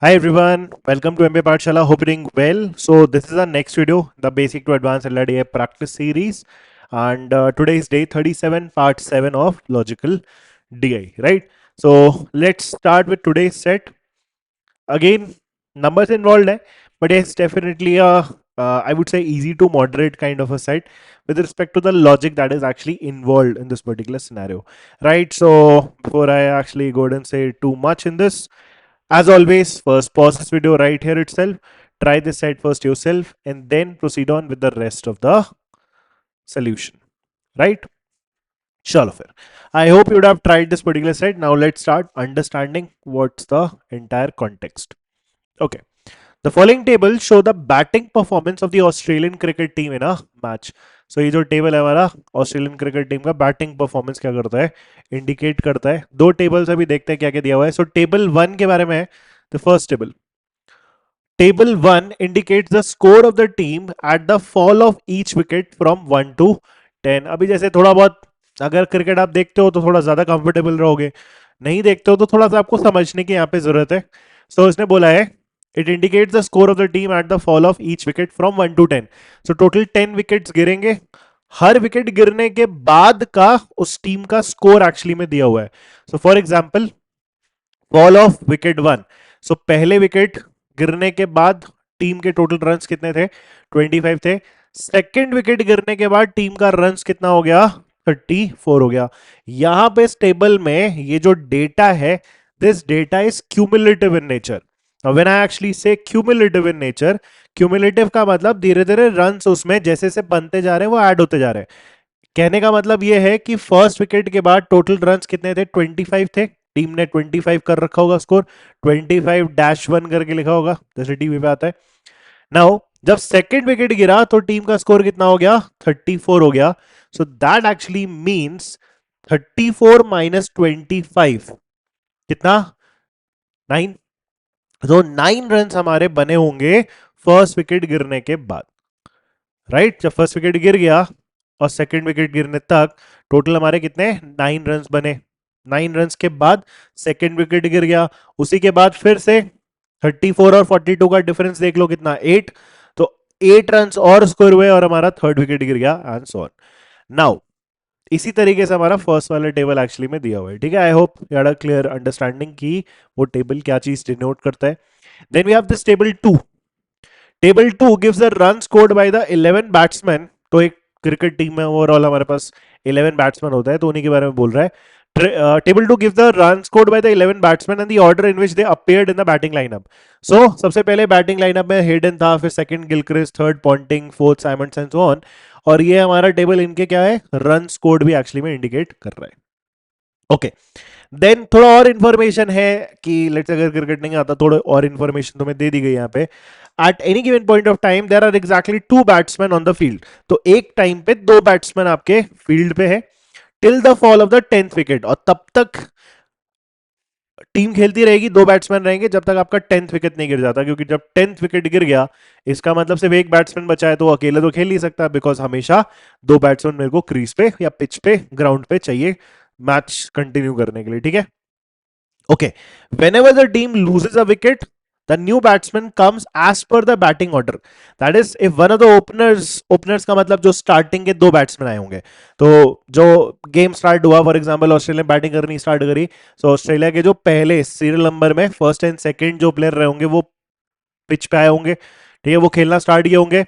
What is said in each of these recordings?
Hi everyone, welcome to MBA Pathshala. Hope you're doing well. So this is our next video, the Basic to Advanced LRDA practice series, and today is day 37, part 7 of Logical DI. Right. So let's start with today's set. Again, numbers involved, but it's definitely a I would say easy to moderate kind of a set with respect to the logic that is actually involved in this particular scenario. Right. So before I actually go ahead and say too much in this, as always, first pause this video right here itself, try this side first yourself, and then proceed on with the rest of the solution. Right? Chalo fir. I hope you would have tried this particular side. Now let's start understanding what's the entire context. Okay. The following table show the batting performance of the Australian cricket team in a match. So ये जो table है हमारा Australian cricket team का batting performance क्या करता है, indicate करता है. दो टेबल्स अभी देखते हैं क्या क्या दिया हुआ है. सो टेबल 1 के बारे में है. The first table 1 indicates the score of the team at the fall of each wicket from 1 to 10. अभी जैसे थोड़ा बहुत अगर क्रिकेट आप देखते हो तो थोड़ा ज्यादा कंफर्टेबल रहोगे, नहीं देखते हो तो थोड़ा सा आपको समझने की यहाँ पे जरूरत है. सो इसने बोला है it indicates the score of the team at the fall of each wicket from 1 to 10. So total 10 wickets गिरेंगे. हर विकेट गिरने के बाद का उस टीम का स्कोर एक्चुअली में दिया हुआ है. So for example fall of wicket 1. सो पहले विकेट गिरने के बाद टीम के टोटल रन्स कितने थे, 25 थे. सेकंड विकेट गिरने के बाद टीम का रन्स कितना हो गया, 34 हो गया. यहां पे इस टेबल में ये जो डेटा है, this data is cumulative in nature. When I actually से क्यूमुलेटिव इन नेचर, क्यूमुलेटिव का मतलब धीरे धीरे रन्स उसमें जैसे से बनते जा रहे हैं वो ऐड होते जा रहे हैं. कहने का मतलब ये है कि फर्स्ट विकेट के बाद टोटल रन्स कितने थे, 25 थे. टीम ने 25 कर रखा होगा स्कोर, 25-1 करके लिखा होगा जैसे टीवी पे आता है. नाउ जब सेकंड विकेट गिरा तो टीम का स्कोर कितना हो गया, 34 हो गया. So that actually means 34 minus 25 कितना, 9. तो 9 रन हमारे बने होंगे फर्स्ट विकेट गिरने के बाद. राइट जब फर्स्ट विकेट गिर गया और सेकंड विकेट गिरने तक टोटल हमारे कितने, 9 रन बने. 9 रन के बाद सेकंड विकेट गिर गया, उसी के बाद फिर से 34 और 42 का डिफरेंस देख लो कितना, 8. तो 8 रन और स्कोर हुए और हमारा थर्ड विकेट गिर गया एंड सो ऑन. नाउ इसी तरीके से हमारा फर्स्ट वाला टेबल एक्चुअली में दिया हुआ है. ठीक है, I hope you had a clear understanding की वो टेबल क्या चीज डिनोट करता है. Then we have this table 2. Table 2 gives the run scored by the 11 batsman. तो एक क्रिकेट टीम में ओवरऑल हमारे पास 11 बैट्समैन होता है, तो उन्हीं के बारे में बोल रहा है. Table 2 gives the run scored by the 11 batsman and the order in which they appeared in the batting lineup. So सबसे पहले बैटिंग लाइनअप में हेडन था, फिर second Gilchrist, third Ponting, fourth Symonds and so on. और ये हमारा table इनके क्या है, रन स्कोर्ड भी एक्चुअली में इंडिकेट कर रहा है. ओके, देन थोड़ा और इंफॉर्मेशन है कि लेट्स अगर क्रिकेट नहीं आता, थोड़ा और इंफॉर्मेशन तुम्हें दे दी गई यहाँ पे. At any given point of time there are exactly 2 batsmen on the field. तो एक टाइम पे 2 बैट्समैन आपके फील्ड पे है till the fall of the 10th wicket. और तब तक टीम खेलती रहेगी, 2 बैट्समैन रहेंगे जब तक आपका 10th विकेट नहीं गिर जाता. क्योंकि जब 10th विकेट गिर गया इसका मतलब सिर्फ एक बैट्समैन बचा है, तो वो अकेले तो खेल नहीं सकता, बिकॉज हमेशा 2 बैट्समैन मेरे को क्रीज पे या पिच पे, ग्राउंड पे चाहिए मैच कंटिन्यू करने के लिए. ठीक है. Okay. Whenever the team loses a wicket, the new batsman comes as per the batting order. That is, if one of the openers का मतलब जो स्टार्टिंग के 2 बैट्समैन आए होंगे, तो जो गेम स्टार्ट हुआ, फॉर एग्जांपल ऑस्ट्रेलिया बैटिंग करनी स्टार्ट करी, तो ऑस्ट्रेलिया के जो पहले सीरियल नंबर में फर्स्ट एंड सेकंड जो प्लेयर रहे होंगे वो पिच पे आए होंगे. ठीक है, वो खेलना स्टार्ट किए होंगे,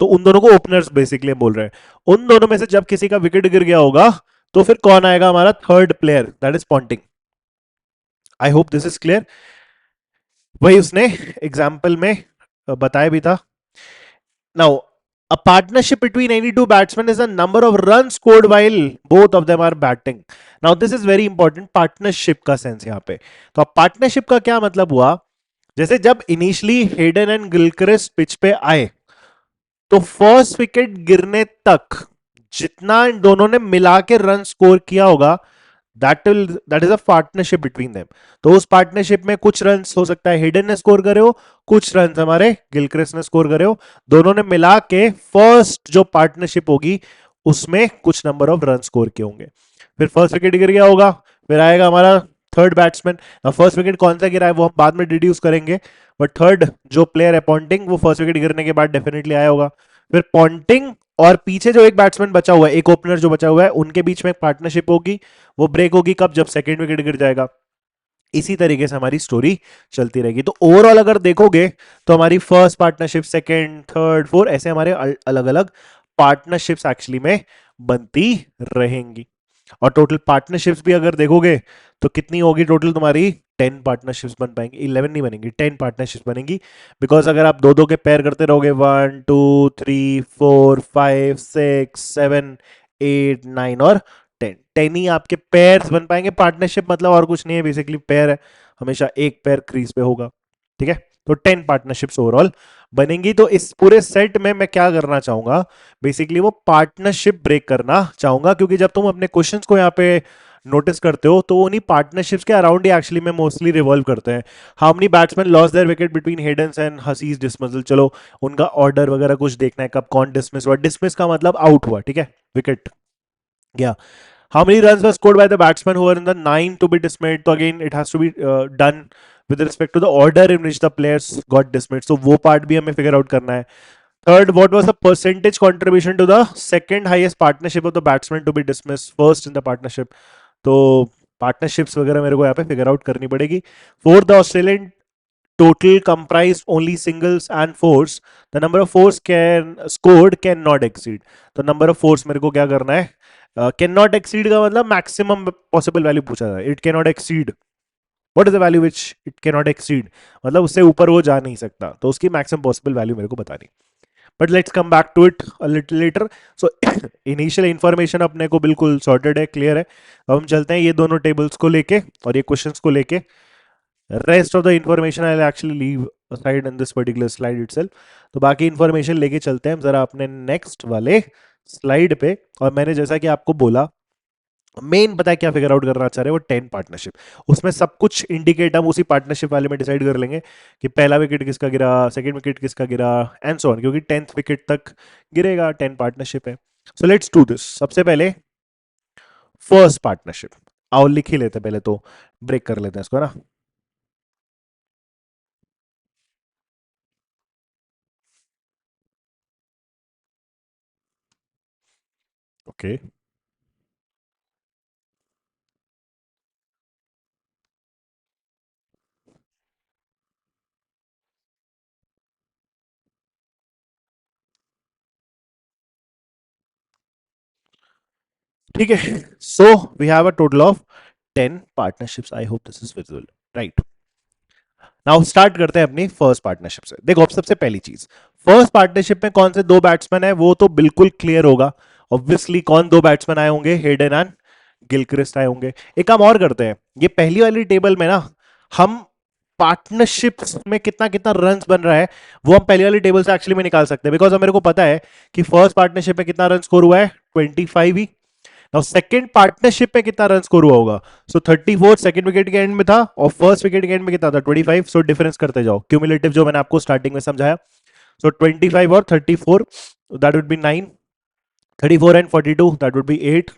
तो उन दोनों को ओपनर्स बेसिकली बोल रहे हैं. उन दोनों में से जब किसी का विकेट गिर गया होगा तो फिर कौन आएगा, हमारा third player, that is Ponting. I hope this is clear. वही उसने एग्जाम्पल में बताया भी था. Now a partnership between any two batsmen is the number of runs scored while both of them are batting. Now this is very important, partnership का sense यहाँ पे. तो अब पार्टनरशिप का क्या मतलब हुआ, जैसे जब initially Hayden and Gilchrist pitch पे आए तो फर्स्ट विकेट गिरने तक जितना इन दोनों ने मिला के रन स्कोर किया होगा, that is a partnership between them. तो उस पार्टनरशिप में कुछ रन हो सकता है हेडन ने स्कोर करे हो, कुछ रन हमारे गिलक्रिस्ट ने स्कोर करे हो, दोनों ने मिला के फर्स्ट जो पार्टनरशिप होगी उसमें कुछ नंबर ऑफ रन स्कोर किए होंगे. फिर फर्स्ट विकेट गिर गया होगा, फिर आएगा हमारा थर्ड बैट्समैन, फर्स्ट विकेट कौन सा गिरा है वो हम बाद में डिड्यूस करेंगे, बट थर्ड जो प्लेयर है पॉन्टिंग, वो फर्स्ट विकेट गिरने के बाद डेफिनेटली आया होगा। फिर पॉन्टिंग और पीछे जो एक बैट्समैन बचा हुआ है, एक ओपनर जो बचा हुआ है, उनके बीच में एक पार्टनरशिप होगी, वो ब्रेक होगी कब, जब सेकंड विकेट गिर जाएगा। इसी तरीके से हमारी स्टोरी चलती रहेगी। तो ओवरऑल अगर देखोगे तो हमारी first partnership, second, third, fourth, ऐसे हमारे अलग अलग पार्टनरशिप्स एक्चुअली में बनती रहेंगी। और टोटल पार्टनरशिप्स भी अगर देखोगे तो कितनी होगी टोटल तुम्हारी, 10 पार्टनरशिप्स बन पाएंगी, 11 नहीं बनेंगी, 10 पार्टनरशिप्स बनेंगी। बिकॉज अगर आप दो दो के पेयर करते रहोगे, 1 2 3 4 5 6 7 8 9 और 10 ही आपके पेयर्स बन पाएंगे। पार्टनरशिप मतलब और कुछ नहीं है, बेसिकली पेयर है, हमेशा एक पेयर क्रीज पे होगा। ठीक है, तो 10 पार्टनरशिप्स ओवरऑल बनेंगी। तो इस पूरे सेट में मैं क्या करना चाहूंगा, बेसिकली वो पार्टनरशिप ब्रेक करना चाहूंगा, क्योंकि जब तुम अपने क्वेश्चंस को यहाँ पे नोटिस करते हो तो उन्हीं पार्टनरशिप्स के अराउंड ही एक्चुअली में मोस्टली रिवॉल्व करते हैं। How many batsman lost their wicket between Hayden's and Hussey's dismissal, चलो उनका ऑर्डर वगैरह कुछ देखना है, कब कौन डिसमिस हुआ, डिसमिस का मतलब आउट हुआ, ठीक है, विकेट गया। How many runs were scored by the batsmen who were in the nine to be dismissed? So again, it has to be done with respect to the order in which the players got dismissed. So वो part भी हमें figure out करना है। Third, what was the percentage contribution to the second highest partnership of the batsman to be dismissed first in the partnership? तो partnerships वगैरह मेरे को यहाँ पे figure out करनी पड़ेगी। Fourth, the Australian total comprised only singles and fours. The number of fours can scored cannot exceed. तो number of fours मेरे को क्या करना है, कैन नॉट एक्सीड का मतलब मैक्सिमम पॉसिबल वैल्यू पूछा था, it can not exceed, what is the value which it can not exceed, मतलब उससे ऊपर वो जा नहीं सकता, तो उसकी मैक्सिमम पॉसिबल वैल्यू मेरे को बतानी। But let's come back to it a little later. So initial information अपने को बिल्कुल सॉर्टेड है, क्लियर है। अब हम चलते हैं ये दोनों टेबल्स को लेके और ये क्वेश्चंस को लेके। Rest of the information I actually leave side in this particular slide itself. तो बाकी इंफॉर्मेशन लेके चलते हैं हम जरा अपने नेक्स्ट वाले स्लाइड पे। और मैंने जैसा कि आपको बोला, मेन पता है क्या फिगर आउट करना चाह रहे हैं, वो 10 पार्टनरशिप, उसमें सब कुछ इंडिकेट हम उसी पार्टनरशिप वाले में डिसाइड कर लेंगे कि पहला विकेट किसका गिरा, सेकंड विकेट किसका गिरा, एंड सो ऑन, क्योंकि 10th विकेट तक गिरेगा, 10 पार्टनरशिप है। So let's do this. सबसे पहले फर्स्ट पार्टनरशिप, आओ लिख ही लेते हैं पहले, तो ब्रेक कर लेते हैं इसको, है ना। ओके, ठीक है। So we have a total of 10 partnerships, I hope this is visual, right. Now start करते हैं अपनी फर्स्ट पार्टनरशिप से। देखो, अब सबसे पहली चीज, फर्स्ट पार्टनरशिप में कौन से दो बैट्समैन है वो तो बिल्कुल क्लियर होगा। ऑब्वियसली कौन दो बैट्समैन आए होंगे, हेडन एंड गिलक्रिस्ट आए होंगे। एक काम और करते हैं, ये पहली वाली टेबल में ना हम पार्टनरशिप्स में कितना कितना रन बन रहा है वो हम पहली वाली टेबल से एक्चुअली में निकाल सकते हैं, बिकॉज मेरे को पता है कि फर्स्ट पार्टनरशिप में कितना रन स्कोर हुआ है, 25 ही। नाउ सेकंड पार्टनरशिप में कितना रन स्कोर हुआ होगा, सो 34 सेकंड विकेट के एंड में था और फर्स्ट विकेट के एंड में कितना था, 25। सो डिफरेंस करते जाओ, क्यूमुलेटिव जो मैंने आपको स्टार्टिंग में समझाया। सो 25 और 34, that would B 9, 34 and 42 that would B 8,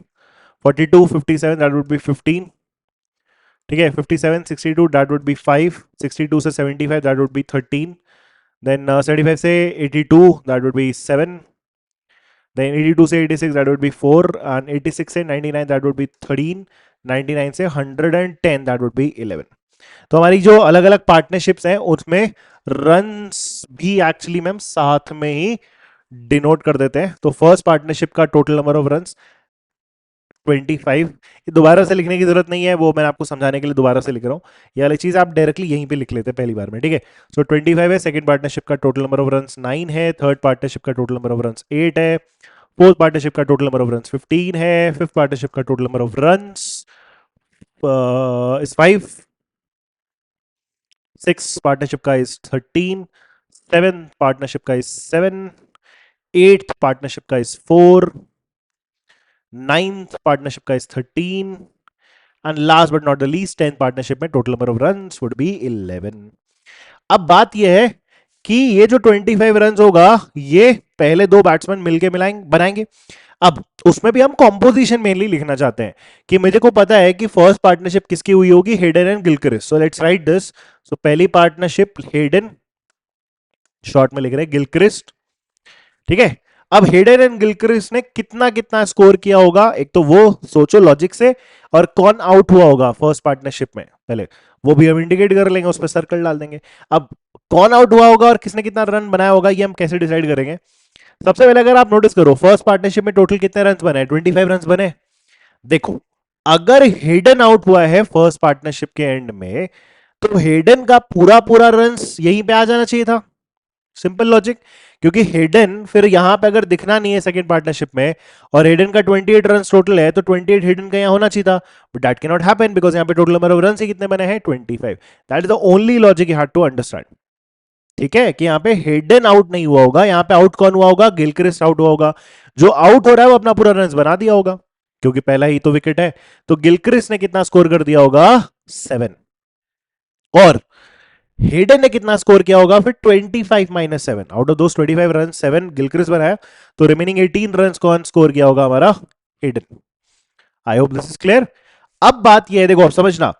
42 57 that would B 15, ठीक है, 57 62 दैट वुड बी 5, 62 से 75 दैट वुड बी 13, देन 75 से 82 दैट वुड बी 7, then 82 से 86 that would be 4, and 86 से 99 that would be 13, 99 से 110 that would be 11। तो हमारी जो अलग अलग पार्टनरशिप्स हैं उसमें रन्स भी एक्चुअली मैम साथ में ही डिनोट कर देते हैं। तो फर्स्ट पार्टनरशिप का टोटल नंबर ऑफ रन्स 25। ये दोबारा से लिखने की जरूरत नहीं है, वो मैंने आपको समझाने के लिए दोबारा से लिख रहा हूँ। ये वाली चीज आप डायरेक्टली यहीं पे लिख लेते हैं पहली बार में, ठीक है। सो 25 है, सेकंड पार्टनरशिप का टोटल नंबर ऑफ रन्स 9 है, थर्ड पार्टनरशिप का टोटल नंबर ऑफ रन्स 8 है, फोर्थ पार्टनरशिप का टोटल नंबर ऑफ रन्स 15 है, फिफ्थ पार्टनरशिप का total number of runs is 5, six partnership का इज 13, सेवन पार्टनरशिप का इज 7, एट्थ पार्टनरशिप का is 4, ninth partnership का is 13, and last but not the least 10th partnership में total number of runs would be 11। अब बात यह है कि ये जो 25 रन होगा ये पहले दो बैट्समैन मिलके मिलाएंगे बनाएंगे। अब उसमें भी हम कॉम्पोजिशन मेनली लिखना चाहते हैं कि मुझे को पता है कि फर्स्ट पार्टनरशिप किसकी हुई होगी, Hayden and Gilchrist. So let's write this. So पहली पार्टनरशिप हेडन, शॉर्ट में लिख रहे हैं गिलक्रिस्ट, ठीक है। अब हेडन एंड गिलक्रिस्ट ने कितना कितना स्कोर किया होगा, एक तो वो सोचो लॉजिक से, और कौन आउट हुआ होगा फर्स्ट पार्टनरशिप में, पहले वो भी हम इंडिकेट कर लेंगे, उस पर सर्कल डाल देंगे। अब कौन आउट हुआ होगा और किसने कितना रन बनाया होगा, ये हम कैसे डिसाइड करेंगे। सबसे पहले अगर आप नोटिस करो फर्स्ट पार्टनरशिप में टोटल कितने रन बने, 25 रन बने। देखो, अगर हेडन आउट हुआ है फर्स्ट पार्टनरशिप के एंड में, तो हेडन का पूरा पूरा रन यहीं पे आ जाना चाहिए था, सिंपल लॉजिक। क्योंकि हेडन फिर यहां पे अगर दिखना नहीं है सेकंड पार्टनरशिप में, और हेडन का 28 रन टोटल है, तो 28 हेडन का यहां होना चाहिए था, but that can not happen because यहां पे टोटल नंबर ऑफ रन से कितने बने हैं, 25। That is the only logic you have to understand, ठीक है, कि यहां पे हेडन आउट नहीं हुआ होगा, यहां पे आउट कौन हुआ होगा, गिलक्रिस्ट आउट हुआ होगा। जो आउट हो रहा है वो अपना पूरा रन बना दिया होगा, क्योंकि पहला ही तो विकेट है। तो गिलक्रिस्ट ने कितना स्कोर कर दिया होगा, 7। और हेडन ने कितना स्कोर किया होगा फिर, 25 minus 7, out of those 25 run 7 Gilchrist बनाया, तो रिमेनिंग 18 रन कौन स्कोर किया होगा, हमारा Hayden. I hope this is clear. अब बात यह है, देखो अब समझना,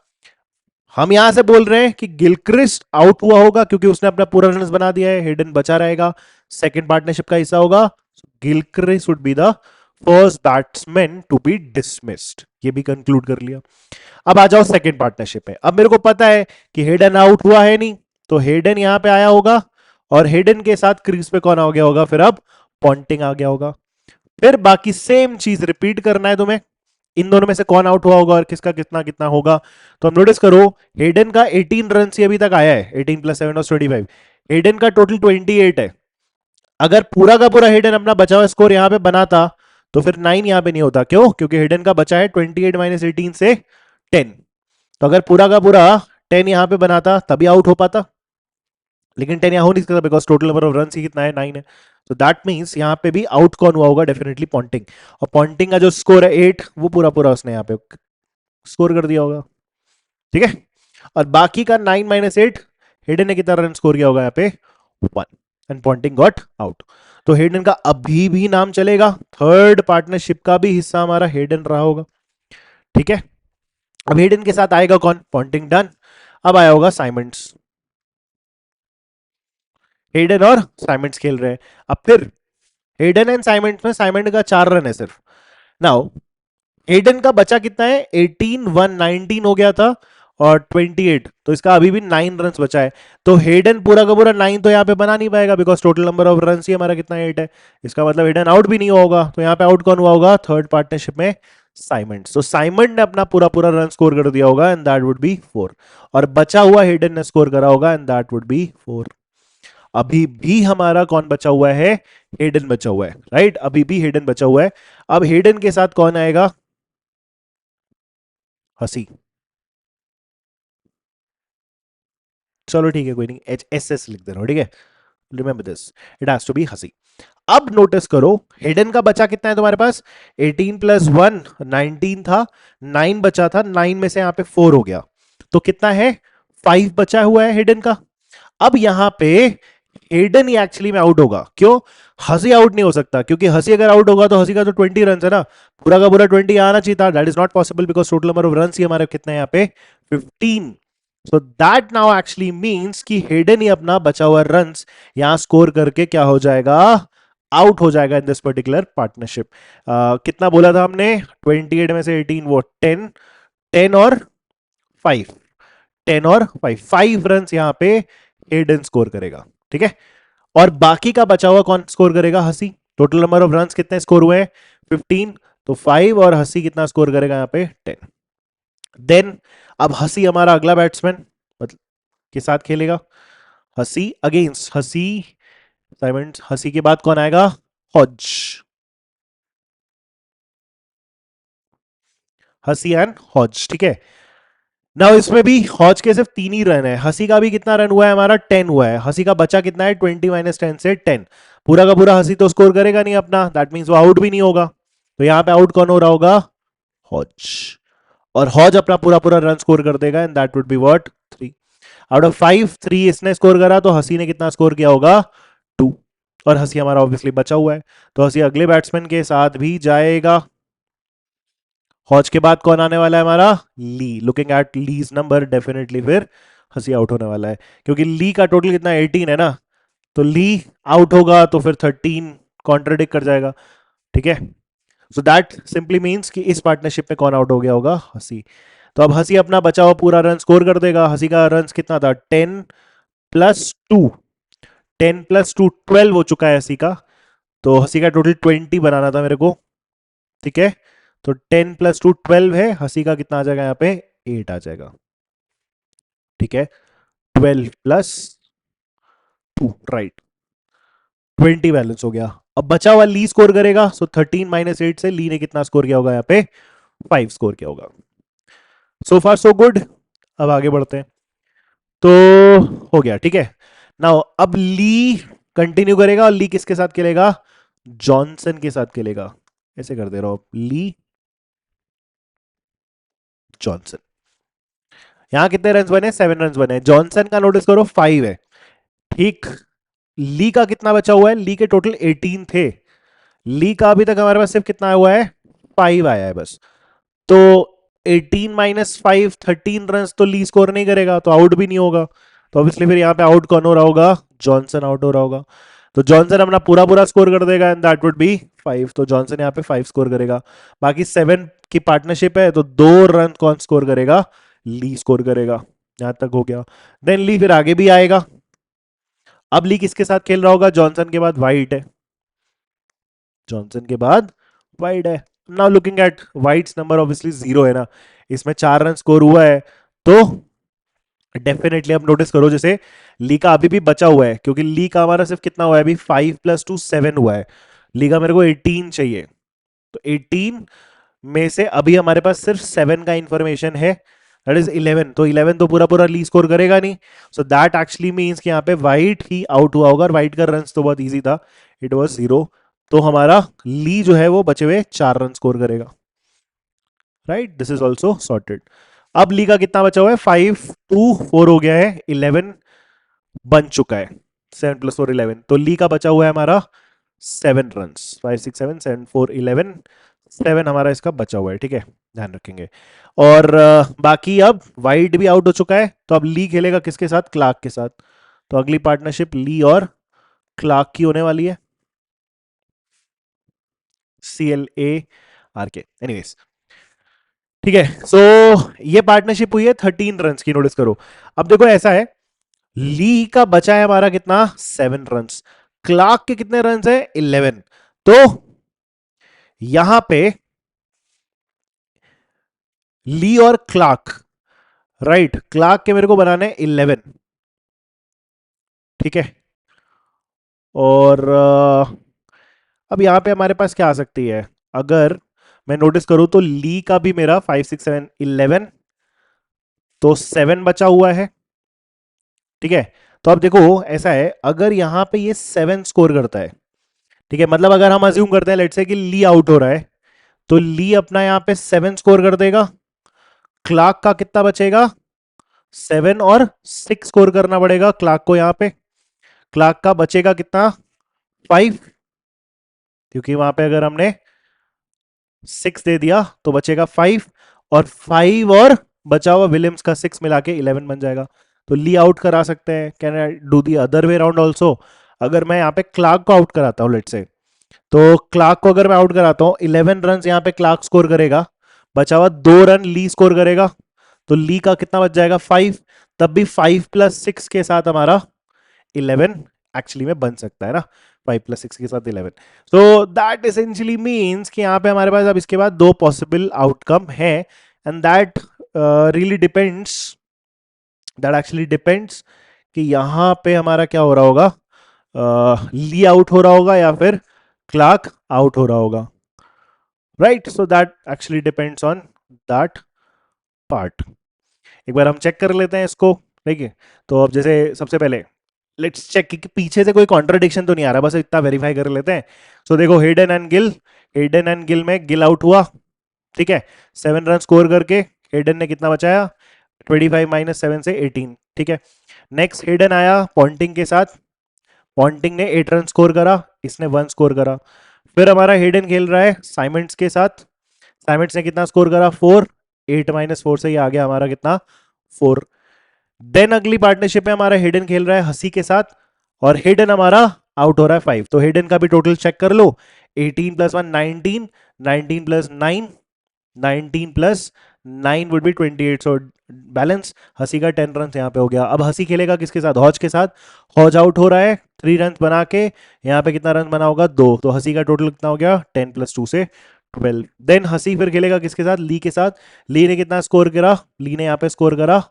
हम यहां से बोल रहे हैं कि गिलक्रिस्ट आउट हुआ होगा क्योंकि उसने अपना पूरा रन बना दिया है, हेडन बचा रहेगा, सेकंड पार्टनरशिप का हिस्सा होगा। Gilchrist would be the first batsman to be dismissed, ये भी कंक्लूड कर लिया। अब आ जाओ सेकंड पार्टनरशिप में। अब मेरे को पता है कि हेडन आउट हुआ है नहीं, तो हेडन यहां पे आया होगा, और हेडन के साथ क्रीज पे कौन आ गया होगा फिर, अब पॉन्टिंग आ गया होगा। फिर बाकी सेम चीज रिपीट करना है तुम्हें, इन दोनों में से कौन आउट हुआ होगा और किसका कितना कितना होगा। तो हम नोटिस करो, हेडन का 18 रन से अभी तक आया है, 18 प्लस 7 और 25, हेडन का टोटल 28 है। अगर पूरा का पूरा हेडन अपना बचा हुआ स्कोर यहां पे बनाता, तो फिर 9 यहां पे नहीं होता, क्यों, क्योंकि हेडन का बचा है 28 माइनस 18 से 10। तो अगर पूरा का पूरा 10 यहां पे बनाता तभी आउट हो पाता, लेकिन 10 यहां हो नहीं सकता because total number of run ही कितना है, 9 है। तो दैट मींस यहां पे भी आउट कौन हुआ होगा, डेफिनेटली पॉन्टिंग। और पॉन्टिंग का जो स्कोर है 8, वो पूरा पूरा उसने यहाँ पे स्कोर कर दिया होगा, ठीक है। और बाकी का 9 माइनस 8, हेडन ने कितना रन स्कोर किया होगा यहाँ पे, 1, एंड पॉन्टिंग गॉट आउट। तो हेडन का अभी भी नाम चलेगा, थर्ड पार्टनरशिप का भी हिस्सा हमारा हेडन रहा होगा, ठीक है। अब हेडन के साथ आएगा कौन, पॉन्टिंग डन। अब आया होगा साइमंड्स, हेडन और साइमंड्स खेल रहे हैं। अब फिर हेडन एंड साइमंड्स में साइमंड का 4 रन है सिर्फ। नाउ हेडन का बचा कितना है, 18, 1 19 हो गया था, और 28, तो इसका अभी भी 9 रन बचा है। तो हेडन पूरा का पूरा 9 तो यहाँ पे बना नहीं पाएगा because total number of run ही हमारा कितना 8 है। इसका मतलब हेडन आउट भी नहीं होगा, तो यहाँ पे आउट कौन हुआ होगा, थर्ड पार्टनरशिप में साइमंड। तो साइमंड ने अपना पूरा पूरा रन स्कोर कर दिया होगा, एंड दैट वुड बी 4। और बचा हुआ हेडन ने स्कोर करा होगा, एंड दैट वुड बी 4। अभी भी हमारा कौन बचा हुआ है, हेडन बचा हुआ है, राइट, अभी भी हेडन बचा हुआ है। अब हेडन के साथ कौन आएगा, हसी। चलो ठीक है, कोई नहीं, एच एस एस लिख देना, ठीक है, remember this, it has to be Hussey. अब नोटिस करो, हेडन का बचा कितना है तुम्हारे पास, 18 प्लस 1 19 था, 9 बचा था, 9 में से यहां पे 4 हो गया, तो कितना है, 5 बचा हुआ है हेडन का। अब यहां पे हेडन ही एक्चुअली में आउट होगा, क्यों, हसी आउट नहीं हो सकता, क्योंकि हसी अगर आउट होगा तो हसी का तो 20 रन है ना, पूरा का पूरा 20 आना चाहिए था, that is not possible because total number of run ही हमारे कितने हैं यहाँ पे, 15। So that now actually means कि हेडन ही अपना बचा हुआ रन्स यहां स्कोर करके क्या हो जाएगा, आउट हो जाएगा इन दिस पर्टिकुलर पार्टनरशिप। कितना बोला था हमने, 28 में से 18, वो 10, 10 और 5, 10 और 5, 5 रन यहां पे हेडन स्कोर करेगा, ठीक है। और बाकी का बचा हुआ कौन स्कोर करेगा, हसी। टोटल नंबर ऑफ रन कितने स्कोर हुए हैं, 15, तो 5, और हसी कितना स्कोर करेगा यहाँ पे, 10। देन अब हसी हमारा अगला बैट्समैन मतलब के साथ खेलेगा, हसी अगेंस्ट हसी, साइमंड, हसी के बाद कौन आएगा, हॉज, हसी एंड हॉज, ठीक है। ना इसमें भी हॉज के सिर्फ 3 ही रन है, हसी का भी कितना रन हुआ है हमारा, 10 हुआ है, हसी का बचा कितना है, 20 माइनस 10 से 10, पूरा का पूरा हसी तो स्कोर करेगा नहीं अपना, दैट मींस वो आउट भी नहीं होगा। तो यहां पे आउट कौन हो रहा होगा, हॉज। और हॉज अपना पूरा पूरा रन स्कोर कर देगा, and that would be what, 3 out of 5, 3 इसने स्कोर करा, तो हसी ने कितना स्कोर किया होगा, 2। और हसी हमारा ऑब्वियसली बचा हुआ है, तो हसी अगले बैट्समैन के साथ भी जाएगा। हॉज के बाद कौन आने वाला है हमारा? Lee. Looking at Lee's number, definitely फिर हसी आउट होने वाला है, क्योंकि ली का टोटल कितना 18 है ना, तो ली आउट होगा तो फिर 13 कॉन्ट्रडिक्ट कर जाएगा। ठीक है, सो दैट सिंपली मीन्स कि इस पार्टनरशिप में कौन आउट हो गया होगा? हसी। तो अब हसी अपना बचा हुआ पूरा रन स्कोर कर देगा। हसी का रन कितना था? 10+2, 10+2 12 हो चुका है हसी का। तो हसी का टोटल 20 बनाना था मेरे को। ठीक है, तो 10+2 12 है, हसी का कितना आ जाएगा यहाँ पे? 8 आ जाएगा। ठीक है, 12+2, राइट, 20 बैलेंस हो गया। अब बचा हुआ ली स्कोर करेगा, सो 13 - 8 से ली ने कितना स्कोर किया होगा यहाँ पे? 5 स्कोर किया होगा। सो फार सो गुड। अब आगे बढ़ते हैं। तो हो गया, ठीक है। नाउ अब ली कंटिन्यू करेगा, और ली किसके साथ खेलेगा? जॉनसन के साथ खेलेगा। ऐसे कर दे रहा हूं, ली जॉनसन। यहां कितने रन बने? 7 रन बने। जॉनसन का नोटिस करो 5 है। ठीक, ली का कितना बचा हुआ है? ली के टोटल 18 थे। ली का अभी तक हमारे पास सिर्फ कितना आया हुआ है? 5 आया है बस। तो 18 - 5, 13 रन तो ली स्कोर नहीं करेगा, तो आउट भी नहीं होगा। तो ऑब्वियसली फिर यहाँ पे आउट कौन हो रहा होगा? जॉनसन आउट हो रहा होगा। तो जॉनसन अपना पूरा पूरा स्कोर कर देगा, एंड दैट वुड बी 5। तो जॉनसन यहाँ पे 5 स्कोर करेगा। बाकी 7 की पार्टनरशिप है, तो 2 रन कौन स्कोर करेगा? ली स्कोर करेगा। यहां तक हो गया। देन ली फिर आगे भी आएगा। अब ली किसके साथ खेल रहा होगा? जॉनसन के बाद वाइट है। जॉनसन के बाद वाइट है। Now looking at White's number, obviously 0 है ना, इसमें 4 रन स्कोर हुआ है। तो डेफिनेटली अब नोटिस करो, जैसे ली का अभी भी बचा हुआ है, क्योंकि ली का हमारा सिर्फ कितना हुआ है अभी? 5+2 7 हुआ है। ली का मेरे को 18 चाहिए, तो 18 में से अभी हमारे पास सिर्फ 7 का इंफॉर्मेशन है, दैट इज 11। तो 11 तो पूरा पूरा ली स्कोर करेगा नहीं। सो दैट एक्चुअली मीन्स कि यहाँ पे व्हाइट ही आउट हुआ होगा, और व्हाइट का रन तो बहुत इजी था, इट वाज 0। तो हमारा ली जो है वो बचे हुए 4 रन स्कोर करेगा। Right, this is also sorted. अब ली का कितना बचा हुआ है? 5 2 4 हो गया है, 11 बन चुका है। 7+4 11, तो ली का बचा हुआ है हमारा 7 रन। 5 6 7 7 4 11, 7 हमारा इसका बचा हुआ है। ठीक है, ध्यान रखेंगे। और बाकी अब वाइट भी आउट हो चुका है, तो अब ली खेलेगा किसके साथ? क्लार्क के साथ। तो अगली पार्टनरशिप ली और क्लार्क की होने वाली है, CLARK। एनीवेज, ठीक है। सो ये पार्टनरशिप हुई है 13 रन की, नोटिस करो। अब देखो ऐसा है, ली का बचा है हमारा कितना? 7 रन। क्लार्क के कितने रन है? 11। तो यहां पे ली और क्लार्क, राइट, क्लार्क के मेरे को बनाने 11। ठीक है, और अब यहां पे हमारे पास क्या आ सकती है? अगर मैं नोटिस करूं तो ली का भी मेरा 5 6 7 11, तो 7 बचा हुआ है। ठीक है, तो अब देखो ऐसा है, अगर यहां पे ये 7 स्कोर करता है, ठीक है, मतलब अगर हम अज्यूम करते हैं लेट्स से कि ली आउट हो रहा है, तो ली अपना यहां पे 7 स्कोर कर देगा। क्लार्क का कितना बचेगा? 7 और 6 स्कोर करना पड़ेगा क्लार्क को यहां पे। क्लार्क का बचेगा कितना? 5, क्योंकि वहां पे अगर हमने 6 दे दिया तो बचेगा 5, और 5 और बचा हुआ विलियम्स का 6 मिला के 11 बन जाएगा। तो ली आउट करा सकते हैं। Can I do the other way round also? अगर मैं यहाँ पे क्लार्क को आउट कराता हूँ लेट से, तो क्लार्क को अगर मैं आउट कराता हूँ, 11 रन यहाँ पे क्लार्क स्कोर करेगा, बचा हुआ 2 रन ली स्कोर करेगा, तो ली का कितना बच जाएगा? 5। तब भी 5+6 के साथ हमारा 11 एक्चुअली में बन सकता है ना, 5+6 के साथ 11। सो दैट एसेंशियली मीन्स कि यहाँ पे हमारे पास अब इसके बाद 2 पॉसिबल आउटकम है, and that really depends, that actually depends कि यहाँ पे हमारा क्या हो रहा होगा? ली आउट हो रहा होगा या फिर क्लार्क आउट हो रहा होगा, right. So that actually depends on that part. एक बार हम चेक कर लेते हैं इसको। देखिए, तो अब जैसे सबसे पहले लेट्स चेक कि पीछे से कोई कॉन्ट्रडिक्शन तो नहीं आ रहा, बस इतना वेरीफाई कर लेते हैं। सो देखो, Hayden and Gill, Hayden and Gill में गिल आउट हुआ, ठीक है, 7 रन स्कोर करके। हेडन ने कितना बचाया? 25 - 7 से 18। ठीक है, नेक्स्ट हेडन आया पॉन्टिंग के साथ, पॉन्टिंग ने 8 रन स्कोर करा, इसने 1 स्कोर करा। फिर हमारा हेडन खेल रहा है साइमंड्स के साथ, साइमंड्स ने कितना स्कोर करा 4, 8 माइनस 4 से ये आ गया हमारा कितना 4। देन अगली पार्टनरशिप में हमारा हेडन खेल रहा है हसी के साथ और हेडन हमारा आउट हो रहा है 5, तो हेडन का भी टोटल चेक कर लो। 18 plus 1 19, 19 plus 9, 19 plus 9 would be 28, so balance हसी का 10 रन यहाँ पे हो गया। अब हसी खेलेगा किसके साथ, हॉज के साथ। हॉज आउट हो रहा है 3 रन बना के, यहाँ पे कितना रन बना होगा 2, तो हसी का टोटल कितना हो गया 10 प्लस 2 से 12। देन हसी फिर खेलेगा किसके साथ, ली के साथ। ली ने कितना स्कोर करा, ली ने यहाँ पे स्कोर करा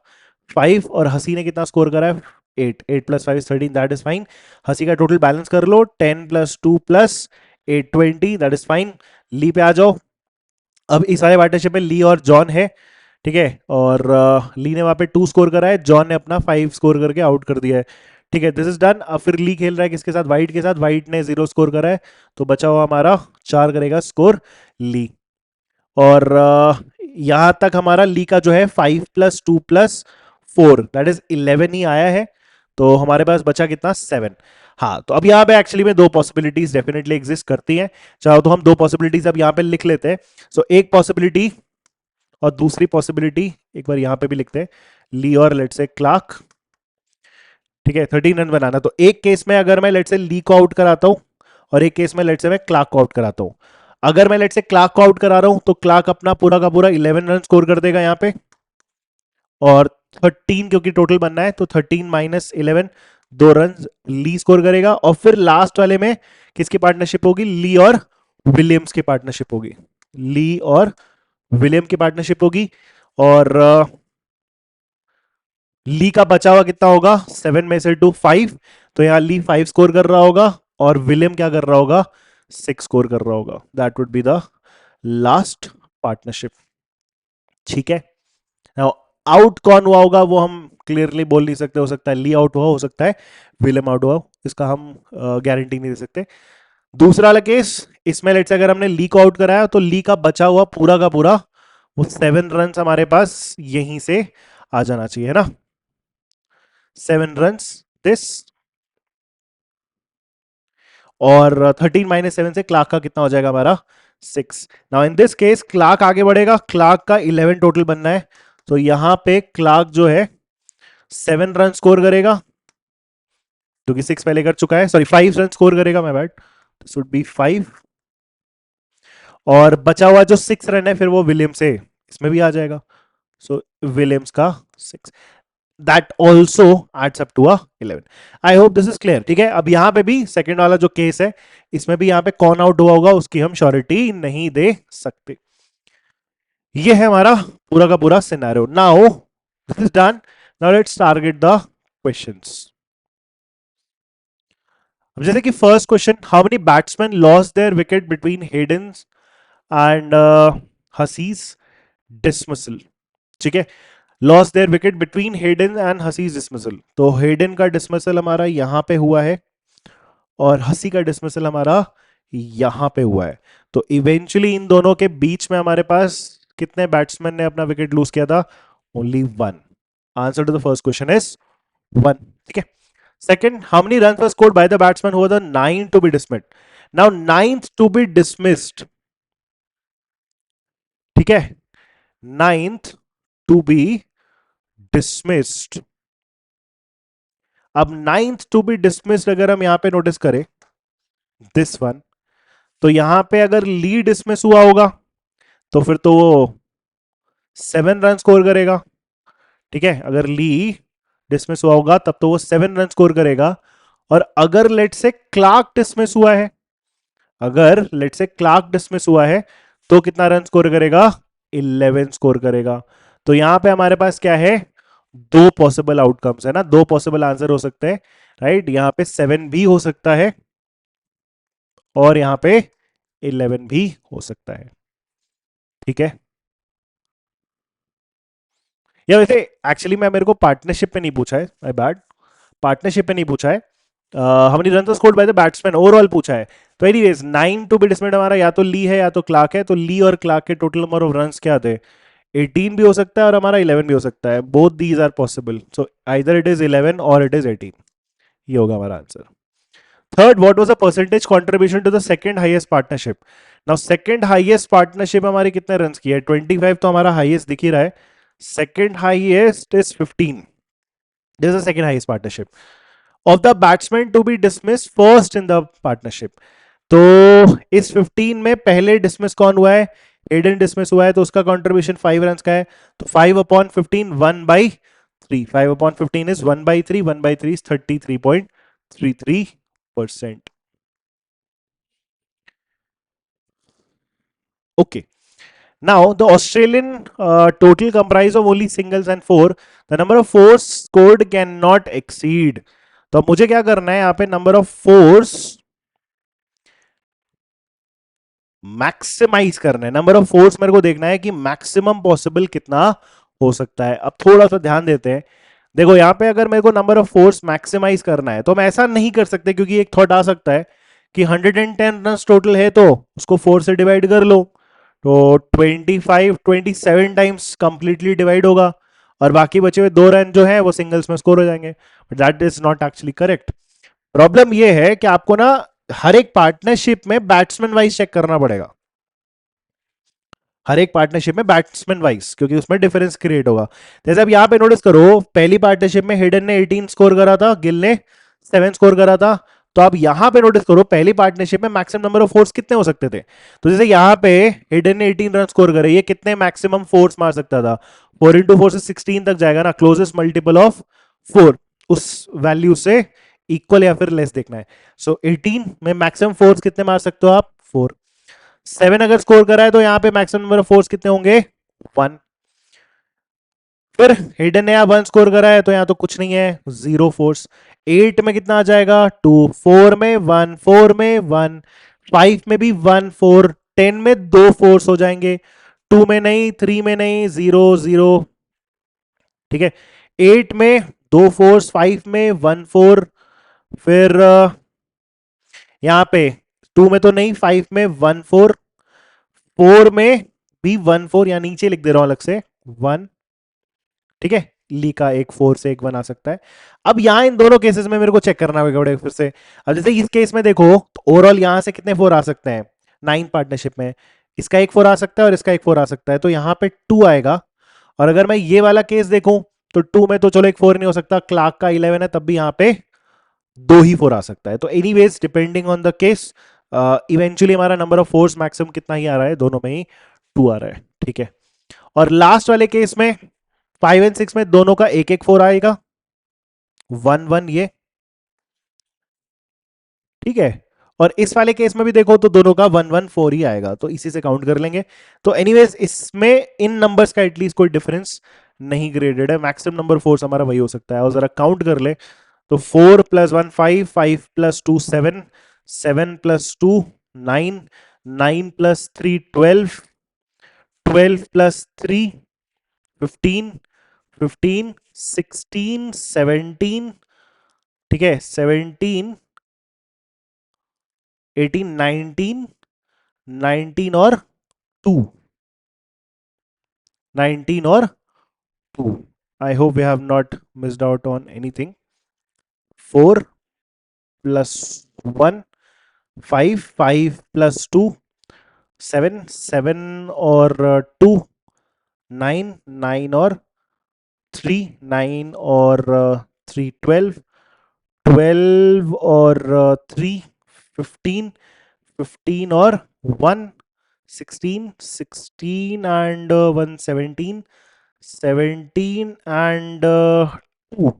5 और हसी ने कितना स्कोर करा है 8, 8 प्लस 5 13, दैट इज फाइन। हसी का टोटल बैलेंस कर लो, 10 plus 2 plus 8 20, that is fine. Lee पे आ जाओ। अब इस वाले पार्टनरशिप में ली और जॉन है, ठीक है, और ली ने वहां पे 2 स्कोर करा है, जॉन ने अपना 5 स्कोर करके आउट कर दिया है, ठीक है, दिस इज डन। अब फिर ली खेल रहा है किसके साथ, वाइट के साथ। वाइट ने 0 स्कोर करा है, तो बचा हुआ हमारा 4 करेगा स्कोर ली। और यहां तक हमारा ली का जो है 5 प्लस 2 प्लस 4 दैट इज 11 ही आया है, तो हमारे पास बचा कितना 7। हाँ, तो अब यहाँ पे एक्चुअली में दो पॉसिबिलिटीज डेफिनेटली एग्जिस्ट करती हैं, चाहो तो हम दो पॉसिबिलिटीज अब यहाँ पे लिख लेते हैं। सो एक पॉसिबिलिटी और दूसरी पॉसिबिलिटी एक बार यहां पे भी लिखते हैं, ली और लेट से क्लार्क, ठीक है, 13 रन बनाना। तो एक केस में अगर मैं लेट से ली को आउट कराता हूं और एक केस में लेट से मैं क्लार्क को आउट कराता हूं। अगर मैं लेट से क्लार्क को आउट करा रहा हूं तो क्लार्क अपना पूरा का पूरा 11 रन स्कोर कर देगा यहां पे, और 13 क्योंकि टोटल बनना है तो 13 माइनस 11 2 रन ली स्कोर करेगा। और फिर लास्ट वाले में किसकी पार्टनरशिप होगी, ली और विलियम्स की पार्टनरशिप होगी, ली और विलियम की पार्टनरशिप होगी। और ली का बचा हुआ कितना होगा 7 में से 2 5, तो यहां ली 5 स्कोर कर रहा होगा और विलियम क्या कर रहा होगा 6 स्कोर कर रहा होगा, that would be the last partnership, ठीक है। नाउ आउट कौन हुआ होगा वो हम क्लियरली बोल नहीं सकते, हो सकता है ली आउट हुआ, हो सकता है विलियम आउट हुआ, इसका हम गारंटी नहीं दे सकते। दूसरा वाला केस, इसमें लेट्स से अगर हमने ली को आउट कराया तो ली का बचा हुआ पूरा का पूरा वो 7 रन हमारे पास यहीं से आ जाना चाहिए, है ना, 7 रन दिस। और 13 माइनस 7 से क्लार्क का कितना हो जाएगा हमारा 6। Now in this case Clarke आगे बढ़ेगा, क्लार्क का 11 टोटल बनना है, तो यहां पे क्लार्क जो है 7 रन स्कोर करेगा, क्योंकि 6 पहले कर चुका है, सॉरी 5 रन स्कोर करेगा, मैं बैट दिस वुड बी 5। और बचा हुआ जो 6 रन है फिर वो विलियम से इसमें भी आ जाएगा, सो विलियम्स का 6, that also adds up to 11। I hope this is clear, ठीक है। अब यहां पे भी सेकंड वाला जो केस है इसमें भी यहां पे कौन आउट हुआ होगा उसकी हम श्योरिटी नहीं दे सकते। ये है हमारा पूरा का पूरा scenario. Now this is done, now let's target the questions. अब जैसे कि first question, how many batsman lost their wicket between Hayden's and Hussey's dismissal, ठीक है, lost their wicket between Hayden and Hussey's dismissal. तो Hayden का dismissal हमारा यहां पे हुआ है और हसी का डिसमिसल हमारा यहां पे हुआ है, तो इवेंचुअली इन दोनों के बीच में हमारे पास कितने बैट्समैन ने अपना विकेट लूज किया था, only 1। Answer to the first question is 1, ठीक है। Second, how many runs were scored by the batsman who were the 9 to be dismissed. Now 9th to be dismissed, ठीक है, 9th टू बी डिसमिस्ड। अब 9th to be dismissed अगर हम यहां पे notice करें दिस वन, तो यहां पे अगर ली डिसमिस हुआ होगा तो फिर तो वो 7 रन स्कोर करेगा, ठीक है, अगर ली डिसमिस हुआ होगा तब तो वो 7 रन स्कोर करेगा। और अगर लेट से क्लार्क डिसमिस हुआ है, अगर लेट से क्लार्क डिसमिस हुआ है तो कितना रन स्कोर करेगा 11 स्कोर करेगा। तो यहां पे हमारे पास क्या है, दो पॉसिबल आउटकम्स है ना, दो पॉसिबल आंसर हो सकते हैं, राइट। यहां पे 7 भी हो सकता है और यहां पे 11 भी हो सकता है, ठीक है। या वैसे एक्चुअली मैं मेरे को पार्टनरशिप पे नहीं पूछा है, माय बैड, पार्टनरशिप पे नहीं पूछा है, how many run scored by the batsman overall पूछा है। तो एनीवेज 9 टू बी डिसमिस्ड हमारा या तो ली है या तो क्लार्क है, तो ली और क्लार्क के टोटल नंबर ऑफ रन्स क्या थे, 18 भी हो सकता है और हमारा 11 भी हो सकता है, both these are possible, so either it is 11 और इट इज 18, ये होगा हमारा answer. Third, what was the percentage contribution to the second highest partnership? Now second highest partnership हमारी कितने रन की है? 25 तो हमारा highest दिख ही रहा है. Second highest is 15. This is the second highest partnership. Of the batsmen to be dismissed first in the partnership. तो इस 15 में पहले डिसमिस कौन हुआ है? हेडन डिसमिस हुआ है, तो उसका कंट्रीब्यूशन 5 रन का है. तो 5/15 1/3. 5/15 is 1/3. 1/3 is 33.33%. Okay. Now the Australian total comprise of only singles and four. The number of fours scored cannot exceed. तो अब मुझे क्या करना है यहाँ पे? नंबर ऑफ फोर्स मैक्सिमाइज करना है. नंबर ऑफ फोर्स मेरे को देखना है कि मैक्सिमम पॉसिबल कितना हो सकता है. अब थोड़ा सा ध्यान देते हैं. देखो यहाँ पे अगर मेरे को नंबर ऑफ फोर्स मैक्सिमाइज करना है तो मैं ऐसा नहीं कर सकते, क्योंकि एक थॉट आ सकता है कि 110 रन टोटल है तो उसको 4 से डिवाइड कर लो, तो 27 टाइम्स कंप्लीटली डिवाइड होगा और बाकी बचे हुए 2 रन जो है वो सिंगल्स में स्कोर हो जाएंगे. But that is not actually correct. Problem ये है कि आपको ना हर एक पार्टनरशिप में बैट्समैन वाइज चेक करना पड़ेगा. हर एक पार्टनरशिप में बैट्समैन वाइज, क्योंकि उसमें डिफरेंस क्रिएट होगा. जैसे अब यहां पे नोटिस करो, पहली पार्टनरशिप में हिडन ने 18 स्कोर करा था, गिल ने 7 स्कोर करा था. तो अब यहां पे नोटिस करो, पहली पार्टनरशिप में मैक्सिमम नंबर ऑफ फोर्स कितने हो सकते थे? तो जैसे यहां पे हिडन ने 18 रन स्कोर करे, ये कितने मैक्सिमम फोर्स मार सकता था? 4 × 4 से 16 तक जाएगा ना. क्लोजेस्ट मल्टीपल ऑफ 4 उस वैल्यू से इक्वल या फिर लेस देखना है. सो 18 में मैक्सिमम फोर्स कितने मार सकते हो आप? 4. 7 अगर स्कोर करा है तो यहां पे मैक्सिमम नंबर ऑफ फोर्स कितने होंगे? 1. फिर हिडन ने यहाँ 1 स्कोर करा है तो यहां तो कुछ नहीं है, 0 फोर्स. 8 में कितना आ जाएगा? 2. 4 में 1, 4 में 1, 5 में भी 1, 4, 10 में 2 फोर्स हो जाएंगे. 2 में नहीं, 3 में नहीं, 0 0. ठीक है. 8 में 2 फोर्स, 5 में 1 4. फिर यहां पे 2 में तो नहीं, 5 में 1 4, 4 में भी 1 4, या नीचे लिख दे रहा हूं अलग से 1. ठीक है. ली का एक 4 से एक 1 आ सकता है. अब यहां इन दोनों केसेस में मेरे को चेक करना होगा फिर से. अब जैसे इस केस में देखो तो ओवरऑल यहां से कितने 4 आ सकते हैं? 9 पार्टनरशिप में इसका एक 4 आ सकता है और इसका एक 4 आ सकता है, तो यहां पे 2 आएगा. और अगर मैं ये वाला केस देखूं तो 2 में तो चलो एक 4 नहीं हो सकता, क्लार्क का 11 है, तब भी यहां पे 2 ही 4 आ सकता है. तो anyways depending on the case eventually हमारा नंबर ऑफ फोर्स मैक्सिमम कितना ही आ रहा है? दोनों में ही 2 आ रहा है. ठीक है. और लास्ट वाले केस में 5 और 6 में दोनों का एक एक 4 आएगा, 1 1 ये. ठीक है. और इस वाले केस में भी देखो तो दोनों का 1 1 4 ही आएगा, तो इसी से काउंट कर लेंगे. तो एनीवेज इसमें इन नंबर्स का एटलीस्ट कोई डिफरेंस नहीं ग्रेडेड है. मैक्सिमम नंबर फोर्स हमारा वही हो सकता है. और जरा काउंट कर ले तो 4 + 1 5, 5 + 2 7, 7 + 2 9, 9 + 3 12, 12 + 3 15, 15 16 17. ठीक है. 17 18 19, 19 और 2, 19 और 2. I hope we have not missed out on anything. 4 + 1 5, 5 + 2 7, 7 और 2 9, 9 और 3 9 और 3 12, 12 और 3 15, 15 और 1 16, 16 and 1 17, 17 and 2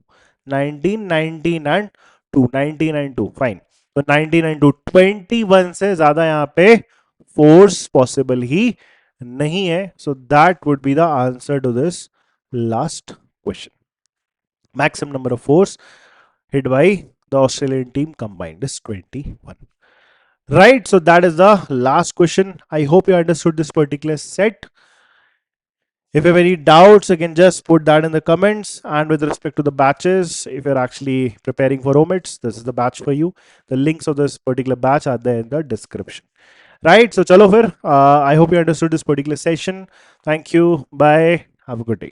19, 19 and 2, 19 and 2. Fine. तो 19 and 2 21 से ज्यादा यहाँ पे फोर्स पॉसिबल ही नहीं है. So that would be the answer to this last question. Maximum number of fours hit by the Australian team combined is 21. Right, so that is the last question. I hope you understood this particular set. If you have any doubts, you can just put that in the comments. And with respect to the batches, if you're actually preparing for OMITS, this is the batch for you. The links of this particular batch are there in the description. Right, so chalo fir. I hope you understood this particular session. Thank you. Bye. Have a good day.